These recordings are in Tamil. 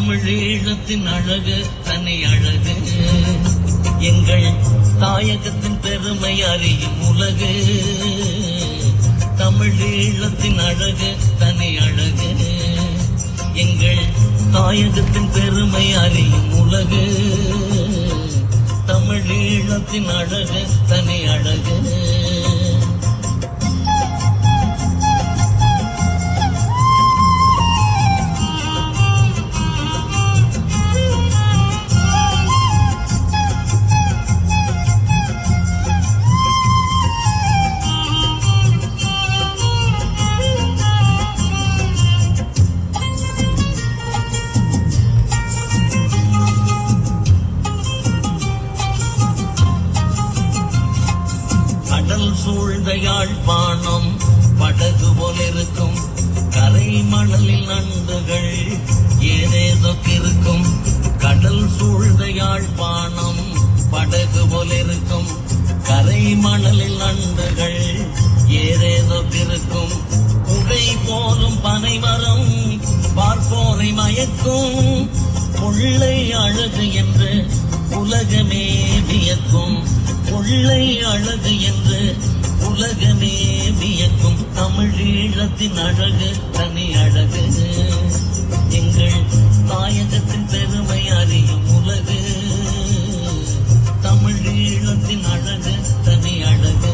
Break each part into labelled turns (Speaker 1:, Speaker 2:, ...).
Speaker 1: தமிழீழத்தின் அழகு தனி அழகு, எங்கள் தாயகத்தின் பெருமை அறியும் உலகு. தமிழீழத்தின் அழகு தனி அழகு, எங்கள் தாயகத்தின் பெருமை அறியும் உலகு. தமிழீழத்தின் அழகு தனி அழகு. சூழ்ந்த யாழ்ப்பாணம் படகு போலிருக்கும், கரை மணலில் நண்டுகள் ஏதேதோ இருக்கும். கடல் சூழ்ந்த யாழ்ப்பாணம் படகு போலிருக்கும், கரை மணலில் நண்டுகள் ஏதேதோ இருக்கும். புகை போலும் பனைமரம் பார்ப்போரை மயக்கும், கொள்ளை அழகு என்று உலகமே வியக்கும். கொள்ளை அழகு என்று உலகமே வியக்கும். தமிழீழத்தின் அழகு தனி அழகு, எங்கள் தாயகத்தின் பெருமை அறியும் உலகு. தமிழீழத்தின் அழகு தனி அழகு.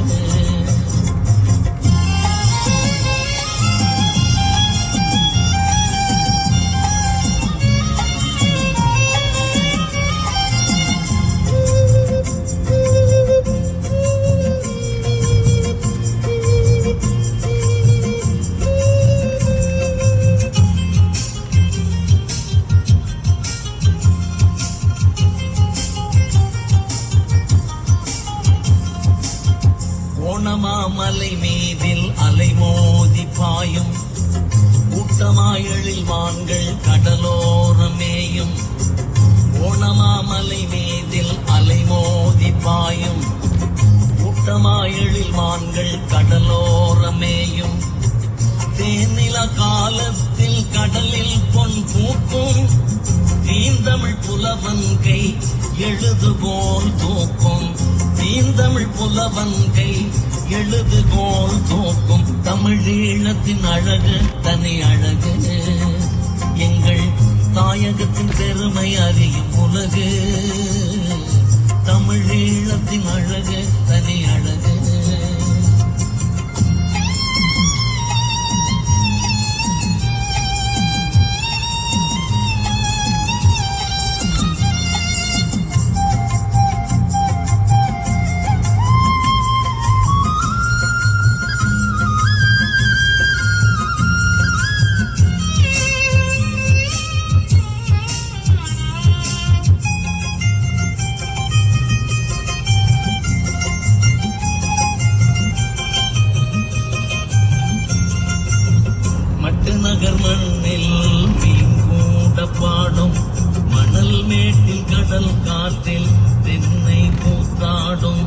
Speaker 1: மலை மீதில் அலைமோதி பாயும், கூட்டமாயெழில் வான்கள் கடலோரமேயும். ஓணமாமலை மீதில் அலைமோதி பாயும், கூட்டமாயெழில் வான்கள் கடலோரமேயும். தேனில காலத்தில் கடலில் பொன் பூக்கும், தீந்தமிழ் புலவன் கை எழுதுகோல் தூக்கும். தீந்தமிழ் புலவன் கை எழுதுகோல் தூக்கும். தமிழீழத்தின் அழகு தனி அழகு, எங்கள் தாயகத்தின் பெருமை அறியும் உலகு. தமிழீழத்தின் அழகு தனி அழகு. நகர் மண்ணில் மீன் கூட பாடும், மணல் மேட்டில் கடல் காற்றில் தென்னை கூத்தாடும்.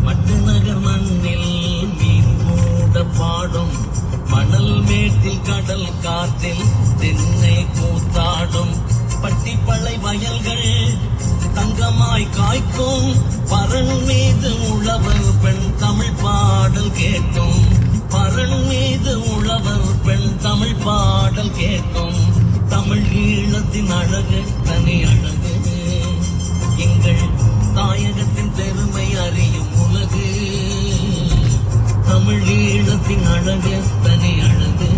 Speaker 1: மட்டு நகர் மண்ணில் மீன் கூட பாடும், மணல் மேட்டில் கடல் காற்றில் தென்னை கூத்தாடும். பட்டிப்பளை வயல்கள் தங்கமாய் காய்க்கும், பரண் மீது உழவர் பெண் தமிழ் பாடல் கேட்கும். பரண் மீது உழவர் பெண் தமிழ் பாடல் கேட்கும். தமிழீழத்தின் அழகு தனி அழகு, எங்கள் தாயகத்தின் பெருமை அறியும் உலகு. தமிழீழத்தின் அழகு தனி அழகு.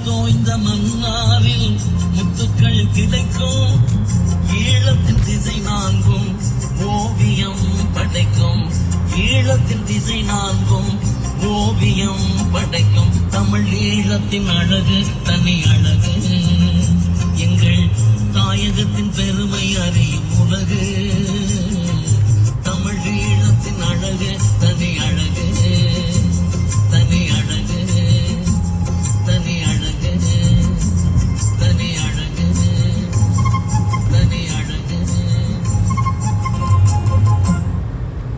Speaker 1: தோய்ந்த மன்னாரில் முத்துக்கள் கிடைக்கும். ஈழத்தின் திசை நான்கும் ஓவியம் படைக்கும். ஈழத்தின் திசை நான்கும் ஓவியம் படைக்கும். தமிழ் ஈழத்தின் அழகு தனி அழகு. எங்கள் தாயகத்தின் பெருமை அறியும் உலகு. தமிழ் ஈழத்தின் அழகு தனி அழகு.